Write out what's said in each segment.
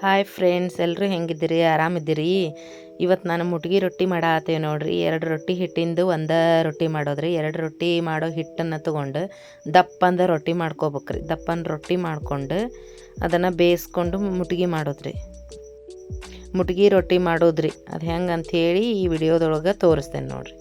Hi friends, ಎಲ್ಲರೂ ಹೆಂಗಿದ್ದೀರಿ? ಆರಾಮಿದ್ದೀರಿ? ಇವತ್ತು ನಾನು ಮುಟ್ಗಿ ರೊಟ್ಟಿ ಮಾಡಾತ್ತೇವೆ ನೋಡ್ರಿ. 2 ರೊಟ್ಟಿ ಹಿಟ್ಟಿಂದು ಒಂದು ರೊಟ್ಟಿ ಮಾಡೋದ್ರಿ. 2 ರೊಟ್ಟಿ ಮಾಡೋ ಹಿಟ್ಟನ್ನು ತೊಗೊಂಡು ದಪ್ಪಂದ ರೊಟ್ಟಿ ಮಾಡ್ಕೋಬೇಕ್ರಿ. ದಪ್ಪನ ರೊಟ್ಟಿ ಮಾಡ್ಕೊಂಡು ಅದನ್ನು ಬೇಯಿಸ್ಕೊಂಡು ಮುಟ್ಗಿ ಮಾಡೋದ್ರಿ. ಮುಟ್ಗಿ ರೊಟ್ಟಿ ಮಾಡೋದ್ರಿ. ಅದು ಹೆಂಗೆ ಅಂಥೇಳಿ ಈ ವಿಡಿಯೋದೊಳಗೆ ತೋರಿಸ್ತೇನೆ ನೋಡ್ರಿ.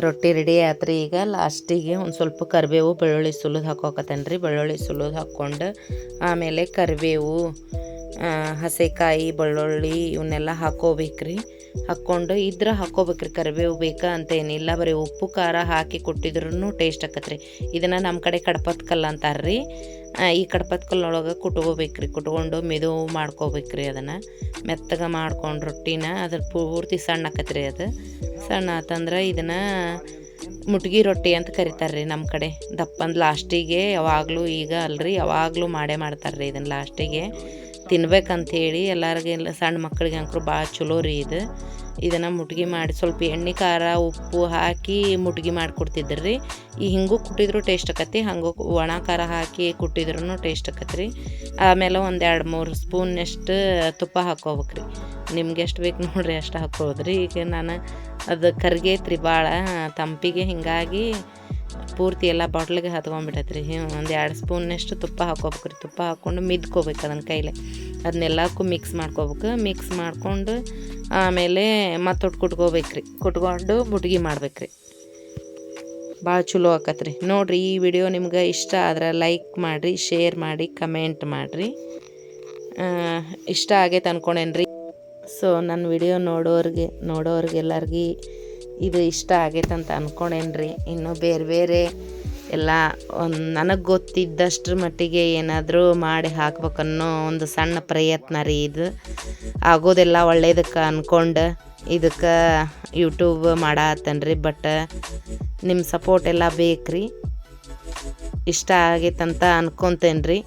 ರೊಟ್ಟಿ ರೆಡಿ ಆತ್ರಿ. ಈಗ ಲಾಸ್ಟಿಗೆ ಒಂದು ಸ್ವಲ್ಪ ಕರಿಬೇವು ಬೆಳ್ಳುಳ್ಳಿ ಸುಲಿದು ಹಾಕೋಕತ್ತೇನೆ ರೀ. ಬೆಳ್ಳುಳ್ಳಿ ಸುಲಿದು ಹಾಕ್ಕೊಂಡು ಆಮೇಲೆ ಕರಿಬೇವು, ಹಸೆಕಾಯಿ, ಬೆಳ್ಳುಳ್ಳಿ ಇವನ್ನೆಲ್ಲ ಹಾಕೋಬೇಕ್ರಿ. ಹಾಕ್ಕೊಂಡು ಇದ್ರೆ ಹಾಕೋಬೇಕ್ರಿ. ಕರಿಬೇವು ಬೇಕಾ ಅಂತ ಏನಿಲ್ಲ, ಬರೀ ಉಪ್ಪು ಖಾರ ಹಾಕಿ ಕೊಟ್ಟಿದ್ರೂ ಟೇಸ್ಟ್ ಆಕತ್ರಿ. ಇದನ್ನು ನಮ್ಮ ಕಡೆ ಕಡ್ಪತ್ ಕಲ್ಲು ಅಂತಾರ್ರಿ. ಈ ಕಡ್ಪತ್ ಕಲ್ಲೊಳಗೆ ಕುಟ್ಕೋಬೇಕ್ರಿ. ಕುಟ್ಕೊಂಡು ಮೆದುವು ಮಾಡ್ಕೋಬೇಕ್ರಿ. ಅದನ್ನು ಮೆತ್ತಗೆ ಮಾಡ್ಕೊಂಡು ರೊಟ್ಟಿನ ಅದ್ರ ಪೂರ್ತಿ ಸಣ್ಣ ಆಕತ್ರಿ. ಅದು ಸಣ್ಣ ಆತಂದ್ರೆ ಇದನ್ನು ಮುಟ್ಗಿ ರೊಟ್ಟಿ ಅಂತ ಕರಿತಾರೆ ನಮ್ಮ ಕಡೆ. ದಪ್ಪಂದು ಲಾಸ್ಟಿಗೆ ಯಾವಾಗಲೂ, ಈಗ ಅಲ್ರಿ ಯಾವಾಗಲೂ ಮಾಡ್ತಾರೆ ಇದನ್ನು ಲಾಸ್ಟಿಗೆ ತಿನ್ಬೇಕಂಥೇಳಿ. ಎಲ್ಲರಿಗೆಲ್ಲ ಸಣ್ಣ ಮಕ್ಕಳಿಗೆ ಅಂಕರು ಭಾಳ ಚಲೋ ರೀ ಇದು. ಇದನ್ನು ಮುಟ್ಗಿ ಮಾಡಿ ಸ್ವಲ್ಪ ಎಣ್ಣೆ ಖಾರ ಉಪ್ಪು ಹಾಕಿ ಮುಟ್ಗಿ ಮಾಡಿಕೊಡ್ತಿದ್ರು ರೀ. ಈ ಹಿಂಗೂ ಕುಟ್ಟಿದ್ರು ಟೇಸ್ಟ್ ಆಕತಿ, ಹಂಗೂ ಒಣ ಖಾರ ಹಾಕಿ ಕುಟ್ಟಿದ್ರೂ ಟೇಸ್ಟ್ ಆಕತ್ರಿ. ಆಮೇಲೆ ಒಂದು 2-3 ಸ್ಪೂನ್ನಷ್ಟು ತುಪ್ಪ ಹಾಕ್ಕೋಬೇಕ್ರಿ. ನಿಮ್ಗೆ ಎಷ್ಟು ಬೇಕು ನೋಡ್ರಿ ಅಷ್ಟು ಹಾಕ್ಕೋದ್ರಿ. ಈಗ ನಾನು ಅದು ಕರ್ಗೈತ್ರಿ ಭಾಳ ತಂಪಿಗೆ, ಹಿಂಗಾಗಿ ಪೂರ್ತಿ ಎಲ್ಲ ಬಾಟ್ಲಿಗೆ ಹತ್ಕೊಂಡ್ಬಿಟ್ಟೈತ್ರಿ. ಒಂದು 2 ಸ್ಪೂನ್ನಷ್ಟು ತುಪ್ಪ ಹಾಕ್ಕೋಬೇಕ್ರಿ. ತುಪ್ಪ ಹಾಕ್ಕೊಂಡು ಮಿದ್ಕೋಬೇಕು ಅದನ್ನು ಕೈಲೇ. ಅದನ್ನೆಲ್ಲಕ್ಕೂ ಮಿಕ್ಸ್ ಮಾಡ್ಕೋಬೇಕು. ಮಿಕ್ಸ್ ಮಾಡ್ಕೊಂಡು ಆಮೇಲೆ ಮತ್ತೊಟ್ಟು ಕುಟ್ಕೋಬೇಕ್ರಿ. ಕುಟ್ಕೊಂಡು ಮುಟ್ಗಿ ಮಾಡ್ಬೇಕ್ರಿ. ಭಾಳ ಚಲೋ ಆಕತ್ರಿ ನೋಡಿರಿ. ಈ ವಿಡಿಯೋ ನಿಮ್ಗೆ ಇಷ್ಟ ಆದ್ರೆ ಲೈಕ್ ಮಾಡಿರಿ, ಶೇರ್ ಮಾಡಿ, ಕಮೆಂಟ್ ಮಾಡಿರಿ. ಇಷ್ಟ ಆಗೈತೆ ಅಂದ್ಕೊಂಡೇನ್ರಿ. ಸೊ ನನ್ನ ವಿಡಿಯೋ ನೋಡೋರಿಗೆಲ್ಲರಿಗೂ ಇದು ಇಷ್ಟ ಆಗೈತೆ ಅಂತ ಅಂದ್ಕೊಂಡೇನ್ರಿ. ಇನ್ನು ಬೇರೆ ಎಲ್ಲ ನನಗೆ ಗೊತ್ತಿದ್ದಷ್ಟ್ರ ಮಟ್ಟಿಗೆ ಏನಾದರೂ ಮಾಡಿ ಹಾಕ್ಬೇಕನ್ನೋ ಒಂದು ಸಣ್ಣ ಪ್ರಯತ್ನ ರೀ ಇದು. ಆಗೋದೆಲ್ಲ ಒಳ್ಳೇದಕ್ಕೆ ಅಂದ್ಕೊಂಡು ಇದಕ್ಕೆ ಯೂಟ್ಯೂಬ್ ಮಾಡತ್ತೇನ್ರಿ. ಬಟ್ ನಿಮ್ಮ ಸಪೋರ್ಟ್ ಎಲ್ಲ ಬೇಕ್ರಿ. ಇಷ್ಟ ಆಗೈತಂತ ಅನ್ಕೊತೇನೆ ರೀ.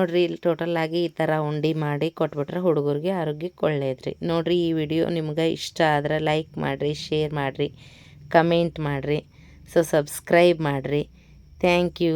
ನೋಡಿರಿ ಇಲ್ಲಿ ಟೋಟಲಾಗಿ ಈ ಥರ ಉಂಡೆ ಮಾಡಿ ಕೊಟ್ಬಿಟ್ರೆ ಹುಡುಗರಿಗೆ ಆರೋಗ್ಯಕ್ಕೆ ಒಳ್ಳೇದ್ರಿ. ನೋಡಿರಿ ಈ ವಿಡಿಯೋ ನಿಮ್ಗೆ ಇಷ್ಟ ಆದ್ರೆ ಲೈಕ್ ಮಾಡಿರಿ, ಶೇರ್ ಮಾಡಿರಿ, ಕಮೆಂಟ್ ಮಾಡಿರಿ, ಸೊ ಸಬ್ಸ್ಕ್ರೈಬ್ ಮಾಡಿರಿ. Thank you.